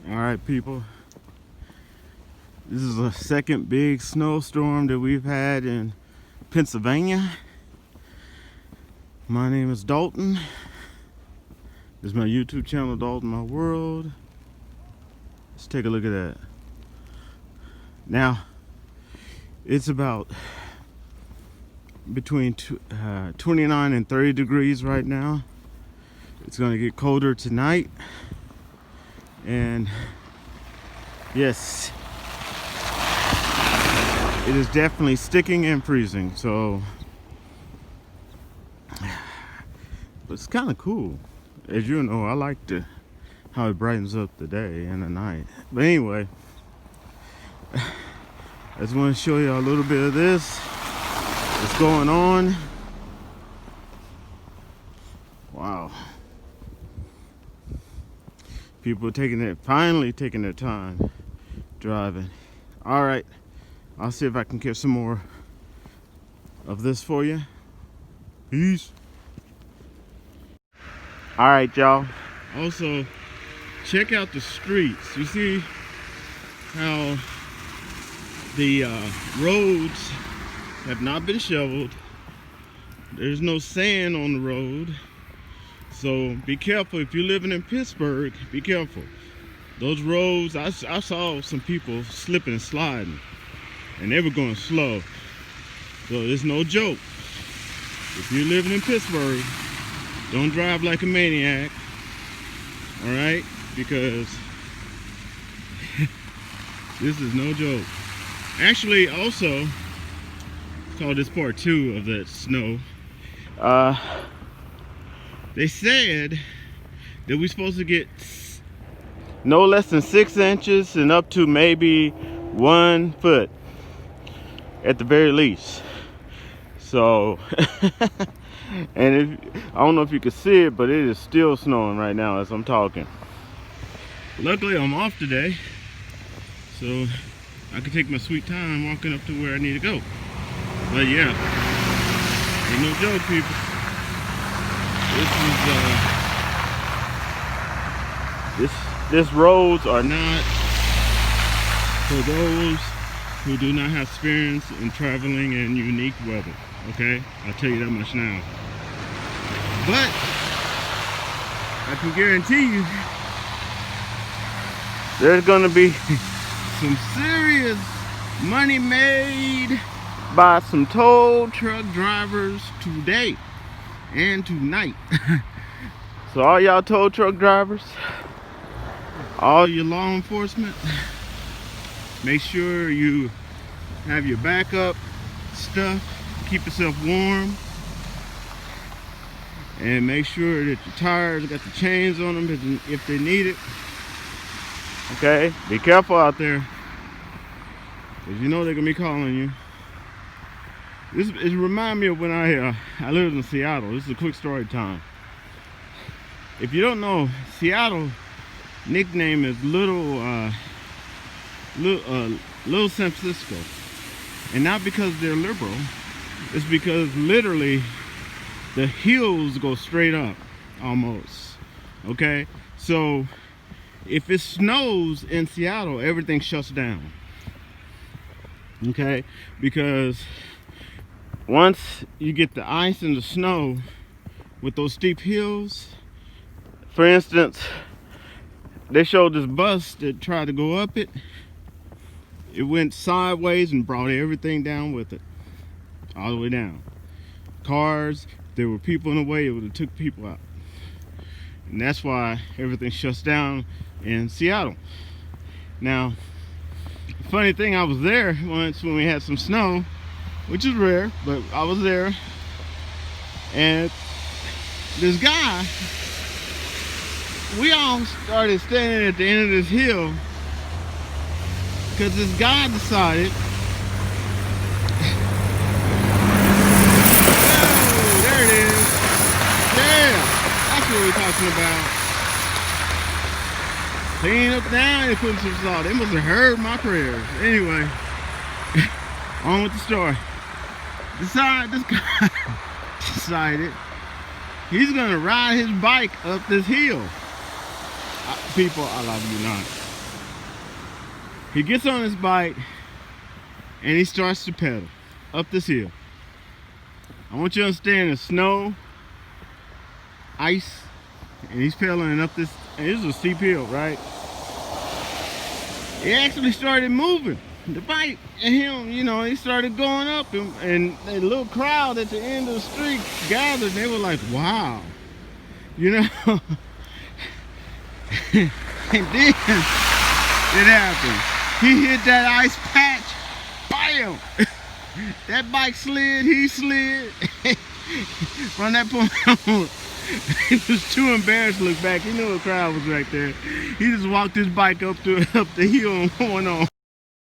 All right, people. This is the second big snowstorm that we've had in Pennsylvania. My name is Dalton. This is my YouTube channel, Dalton My World. Let's take a look at that. Now, it's about between 29 and 30 degrees right now. It's gonna get colder tonight. And yes, it is definitely sticking and freezing. So, but it's kind of cool. As you know, I like how it brightens up the day and the night. But anyway, I just want to show you a little bit of this. What's going on? Wow. People finally taking their time driving. All right, I'll see if I can catch some more of this for you. Peace. All right, y'all. Also, check out the streets. You see how the roads have not been shoveled. There's no sand on the road. So be careful if you're living in Pittsburgh. Be careful. Those roads, I saw some people slipping and sliding, and they were going slow. So it's no joke. If you're living in Pittsburgh, don't drive like a maniac. All right, because this is no joke. Actually, also, call this part 2 of that snow. They said that we're supposed to get no less than 6 inches and up to maybe 1 foot at the very least. So, and I don't know if you can see it, but it is still snowing right now as I'm talking. Luckily, I'm off today, so I can take my sweet time walking up to where I need to go. But yeah, ain't no joke, people. This roads are not for those who do not have experience in traveling in unique weather. Okay, I'll tell you that much now. But I can guarantee you, there's gonna be some serious money made by some tow truck drivers today and tonight. So all y'all tow truck drivers, all your law enforcement, make sure you have your backup stuff, keep yourself warm, and make sure that your tires got the chains on them if they need it. Okay, be careful out there, because you know they're gonna be calling you. It reminds me of when I lived in Seattle. This is a quick story time. If you don't know, Seattle nickname is Little San Francisco, and not because they're liberal. It's because literally the hills go straight up, almost. Okay, so if it snows in Seattle, everything shuts down. Okay, because once you get the ice and the snow with those steep hills, for instance, they showed this bus that tried to go up it. It went sideways and brought everything down with it, all the way down. Cars, if there were people in the way, it would have took people out. And that's why everything shuts down in Seattle. Now, funny thing, I was there once when we had some snow, which is rare, but I was there, and this guy, we all started standing at the end of this hill because this guy decided, oh, there it is, yeah, that's what we're talking about. Clean up down and put some salt. They must have heard my prayers. Anyway, on with the story. This guy decided he's gonna ride his bike up this hill. People, I love you not. He gets on his bike and he starts to pedal up this hill. I want you to understand the snow, ice, and he's pedaling up this, and this is a steep hill, right? He actually started moving the bike, and him, you know, he started going up, and a little crowd at the end of the street gathered, and they were like, wow, you know. And then it happened. He hit that ice patch, bam! That bike slid, he slid. From that point on, he was too embarrassed to look back. He knew a crowd was right there. He just walked his bike up the hill and went on.